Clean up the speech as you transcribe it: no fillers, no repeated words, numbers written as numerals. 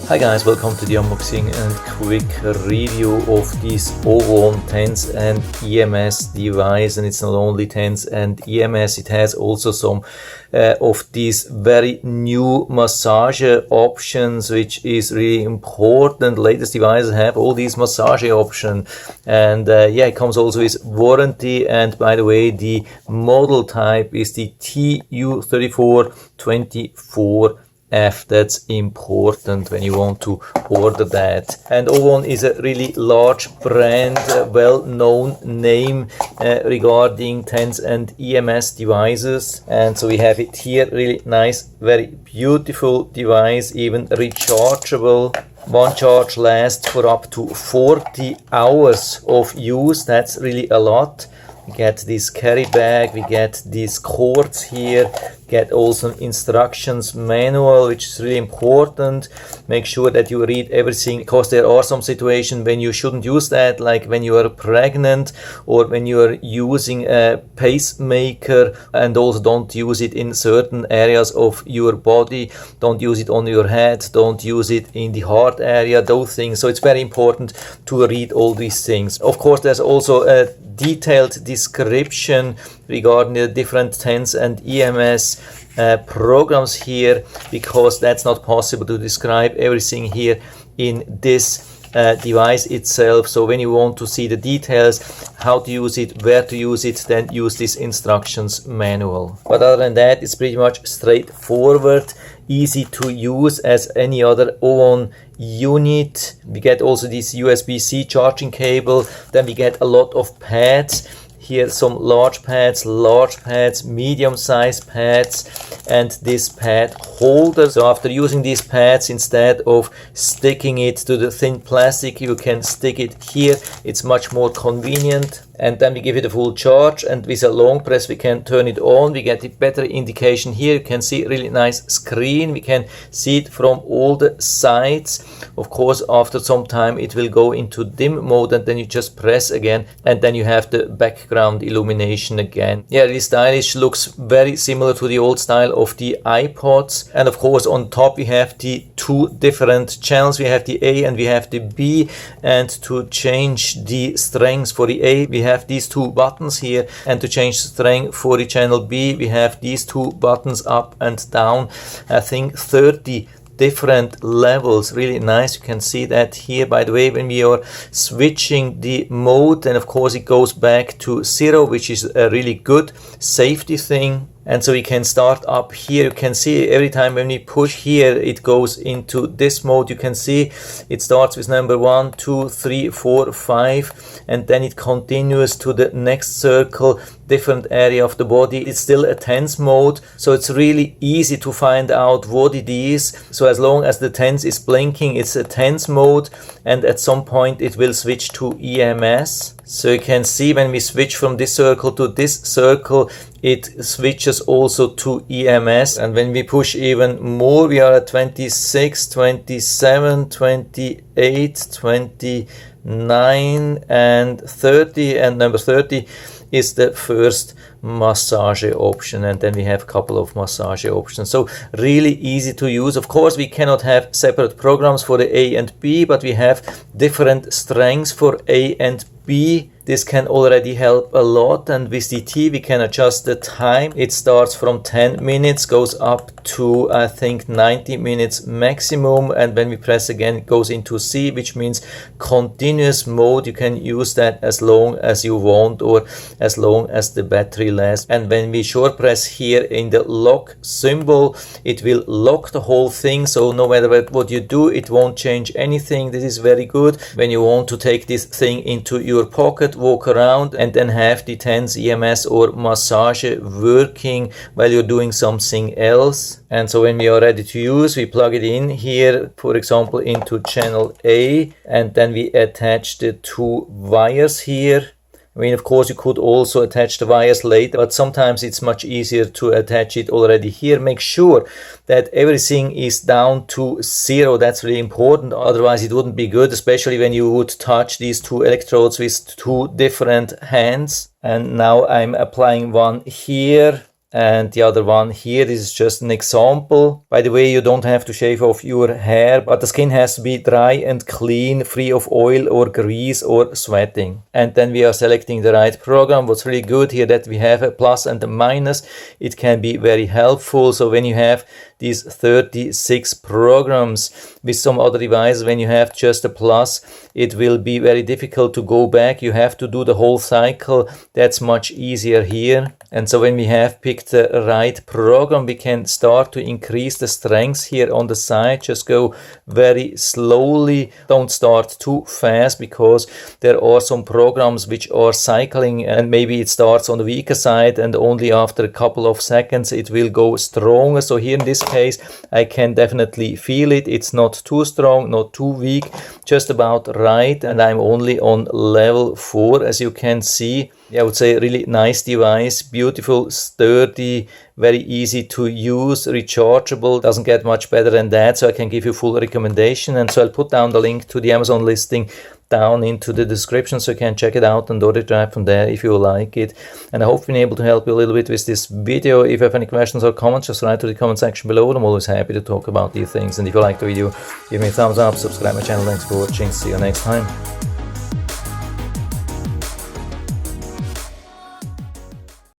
Hi guys, welcome to the unboxing and quick review of this AUVON TENS and EMS device. And it's not only TENS and EMS, it has also some of these very new massage options, which is really important. Latest devices have all these massage options, and yeah, it comes also with warranty. And by the way, the model type is the TU3424F. That's important when you want to order that. And AUVON is a really large brand, well-known name regarding TENS and EMS devices. And so we have it here, really nice, very beautiful device, even rechargeable. One charge lasts for up to 40 hours of use. That's really a lot. We get this carry bag, we get these cords here, get also instructions manual, which is really important. Make sure that you read everything, because there are some situations when you shouldn't use that, like when you are pregnant or when you are using a pacemaker, and also don't use it in certain areas of your body. Don't use it on your head, don't use it in the heart area, those things. So it's very important to read all these things. Of course, there's also a detailed description regarding the different TENS and EMS programs here, because that's not possible to describe everything here in this device itself. So when you want to see the details, how to use it, where to use it, then use this instructions manual. But other than that, it's pretty much straightforward, easy to use as any other AUVON unit. We get also this USB-C charging cable. Then we get a lot of pads. Here some large pads, medium-sized pads, and this pad holder. So after using these pads, instead of sticking it to the thin plastic, you can stick it here. It's much more convenient. And then we give it a full charge, and with a long press we can turn it on. We get a better indication here. You can see really nice screen. We can see it from all the sides. Of course, after some time it will go into dim mode, and then you just press again, and then you have the background illumination again. Yeah, really stylish, looks very similar to the old style of the iPods. And of course on top we have the two different channels. We have the A and we have the B, and to change the strength for the A we have these two buttons here, and to change the strength for the channel B we have these two buttons up and down. I think 30 different levels, really nice. You can see that here. By the way, when we are switching the mode, then of course it goes back to 0, which is a really good safety thing. And so we can start up here. You can see every time when we push here, it goes into this mode. You can see it starts with number 1, 2, 3, 4, 5, and then it continues to the next circle, different area of the body. It's still a TENS mode, so it's really easy to find out what it is. So as long as the TENS is blinking, it's a TENS mode, and at some point it will switch to EMS. So you can see when we switch from this circle to this circle, it switches also to EMS. And when we push even more, we are at 26, 27, 28, 29 and 30, and number 30 is the first massage option, and then we have a couple of massage options. So really easy to use. Of course we cannot have separate programs for the A and B, but we have different strengths for A and B. This can already help a lot, and with the T we can adjust the time. It starts from 10 minutes, goes up to I think 90 minutes maximum, and when we press again it goes into C, which means continuous mode. You can use that as long as you want, or as long as the battery lasts. And when we short press here in the lock symbol, it will lock the whole thing, so no matter what you do, it won't change anything. This is very good when you want to take this thing into your pocket, walk around, and then have the TENS, EMS or massage working while you're doing something else. And so when we are ready to use, we plug it in here, for example into channel A, and then we attach the two wires here. I mean, of course, you could also attach the wires later, but sometimes it's much easier to attach it already here. Make sure that everything is down to 0. That's really important. Otherwise, it wouldn't be good, especially when you would touch these two electrodes with two different hands. And now I'm applying one here and the other one here. This is just an example. By the way, you don't have to shave off your hair, but the skin has to be dry and clean, free of oil or grease or sweating. And then we are selecting the right program. What's really good here that we have a plus and a minus. It can be very helpful. So when you have these 36 programs with some other devices, when you have just a plus, it will be very difficult to go back. You have to do the whole cycle. That's much easier here. And so when we have picked the right program, we can start to increase the strength here on the side. Just go very slowly. Don't start too fast, because there are some programs which are cycling and maybe it starts on the weaker side and only after a couple of seconds it will go stronger. So here in this case, I can definitely feel it. It's not too strong, not too weak, just about right. And I'm only on level 4, as you can see. I would say really nice device, beautiful, sturdy, very easy to use, rechargeable, doesn't get much better than that, so I can give you full recommendation. And so I'll put down the link to the Amazon listing down into the description, so you can check it out and order it right from there if you like it. And I hope I've been able to help you a little bit with this video. If you have any questions or comments, just write to the comment section below. I'm always happy to talk about these things. And if you like the video, give me a thumbs up, subscribe my channel. Thanks for watching. See you next time.